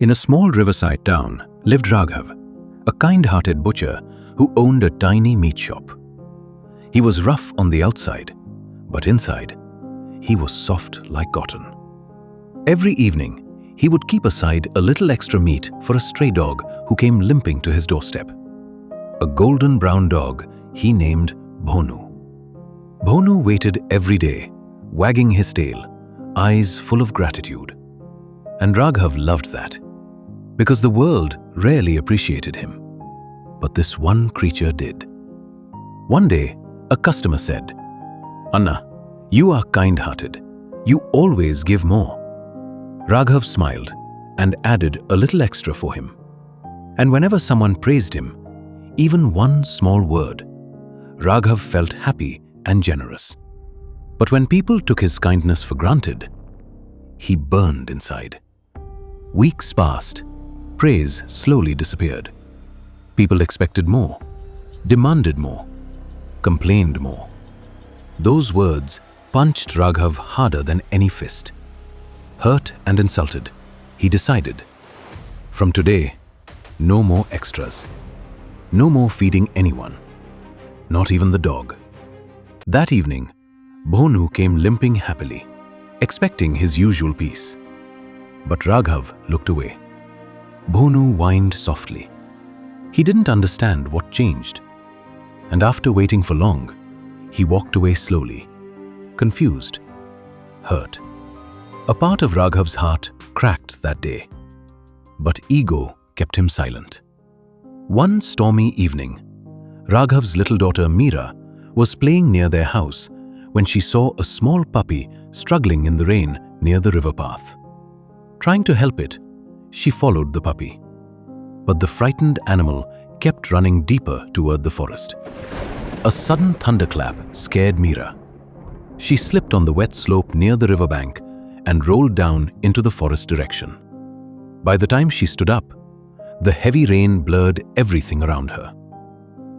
In a small riverside town lived Raghav, a kind-hearted butcher who owned a tiny meat shop. He was rough on the outside, but inside, he was soft like cotton. Every evening, he would keep aside a little extra meat for a stray dog who came limping to his doorstep. A golden brown dog he named Bhonu. Bhonu waited every day, wagging his tail, eyes full of gratitude. And Raghav loved that, because the world rarely appreciated him. But this one creature did. One day, a customer said, "Anna, you are kind-hearted. You always give more." Raghav smiled and added a little extra for him. And whenever someone praised him, even one small word, Raghav felt happy and generous. But when people took his kindness for granted, he burned inside. Weeks passed. Praise slowly disappeared. People expected more, demanded more, complained more. Those words punched Raghav harder than any fist. Hurt and insulted, he decided, from today, no more extras. No more feeding anyone, not even the dog. That evening, Bhonu came limping happily, expecting his usual peace. But Raghav looked away. Bhonu whined softly. He didn't understand what changed. And after waiting for long, he walked away slowly, confused, hurt. A part of Raghav's heart cracked that day. But ego kept him silent. One stormy evening, Raghav's little daughter Meera was playing near their house when she saw a small puppy struggling in the rain near the river path. Trying to help it, she followed the puppy. But the frightened animal kept running deeper toward the forest. A sudden thunderclap scared Meera. She slipped on the wet slope near the riverbank and rolled down into the forest direction. By the time she stood up, the heavy rain blurred everything around her.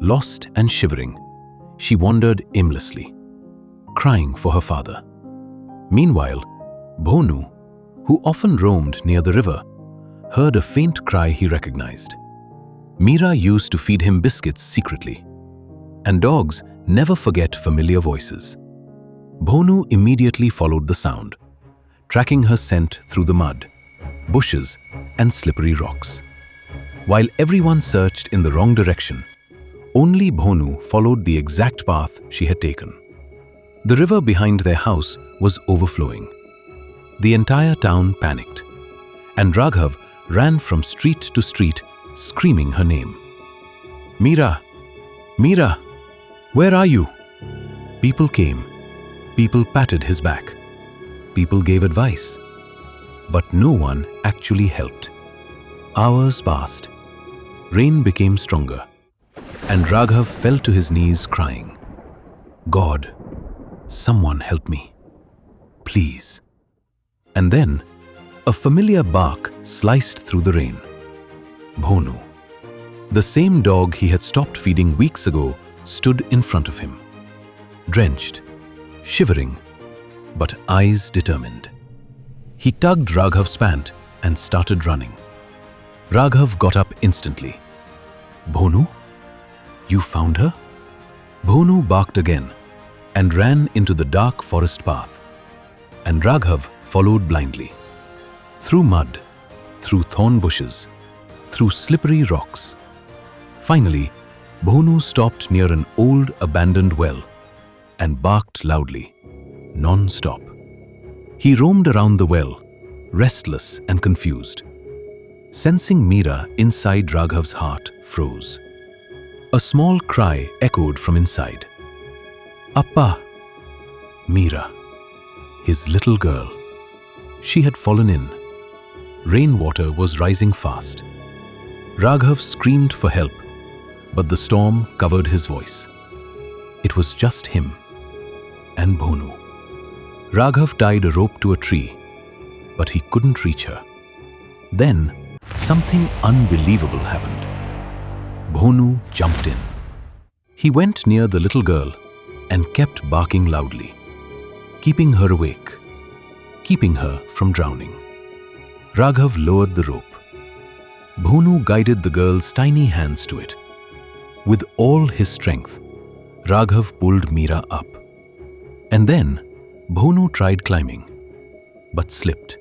Lost and shivering, she wandered aimlessly, crying for her father. Meanwhile, Bhonu, who often roamed near the river, heard a faint cry he recognized. Meera used to feed him biscuits secretly, and dogs never forget familiar voices. Bhonu immediately followed the sound, tracking her scent through the mud, bushes, and slippery rocks. While everyone searched in the wrong direction, only Bhonu followed the exact path she had taken. The river behind their house was overflowing. The entire town panicked, and Raghav ran from street to street, screaming her name. "Meera! Meera! Where are you?" People came. People patted his back. People gave advice. But no one actually helped. Hours passed. Rain became stronger, and Raghav fell to his knees crying, "God, someone help me, please." And then, a familiar bark sliced through the rain. Bhonu, the same dog he had stopped feeding weeks ago, stood in front of him, drenched, shivering, but eyes determined. He tugged Raghav's pant and started running. Raghav got up instantly. "Bhonu, you found her?" Bhonu barked again and ran into the dark forest path, and Raghav followed blindly. Through mud, through thorn bushes, through slippery rocks. Finally, Bhonu stopped near an old abandoned well and barked loudly, non-stop. He roamed around the well, restless and confused. Sensing Meera inside Raghav's heart froze. A small cry echoed from inside. "Appa!" Meera, his little girl. She had fallen in. Rainwater was rising fast. Raghav screamed for help, but the storm covered his voice. It was just him and Bhonu. Raghav tied a rope to a tree, but he couldn't reach her. Then, something unbelievable happened. Bhonu jumped in. He went near the little girl and kept barking loudly, keeping her awake, keeping her from drowning. Raghav lowered the rope, Bhonu guided the girl's tiny hands to it. With all his strength, Raghav pulled Meera up. And then, Bhonu tried climbing, but slipped.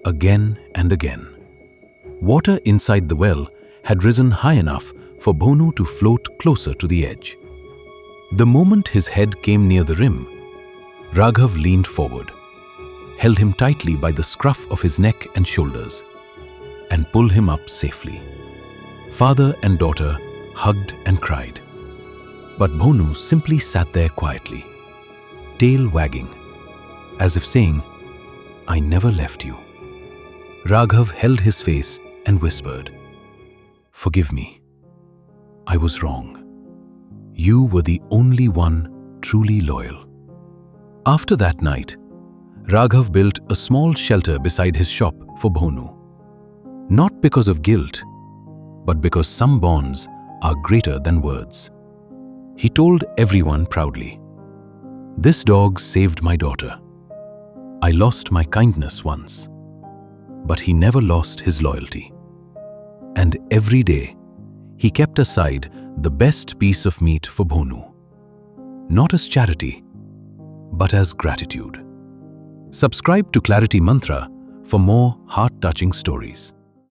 Again and again. Water inside the well had risen high enough for Bhonu to float closer to the edge. The moment his head came near the rim, Raghav leaned forward, held him tightly by the scruff of his neck and shoulders, and pulled him up safely. Father and daughter hugged and cried. But Bhonu simply sat there quietly, tail wagging, as if saying, "I never left you." Raghav held his face and whispered, "Forgive me. I was wrong. You were the only one truly loyal." After that night, Raghav built a small shelter beside his shop for Bhonu. Not because of guilt, but because some bonds are greater than words. He told everyone proudly, "This dog saved my daughter. I lost my kindness once, but he never lost his loyalty. And every day, he kept aside the best piece of meat for Bhonu, not as charity, but as gratitude." Subscribe to Clarity Mantra for more heart-touching stories.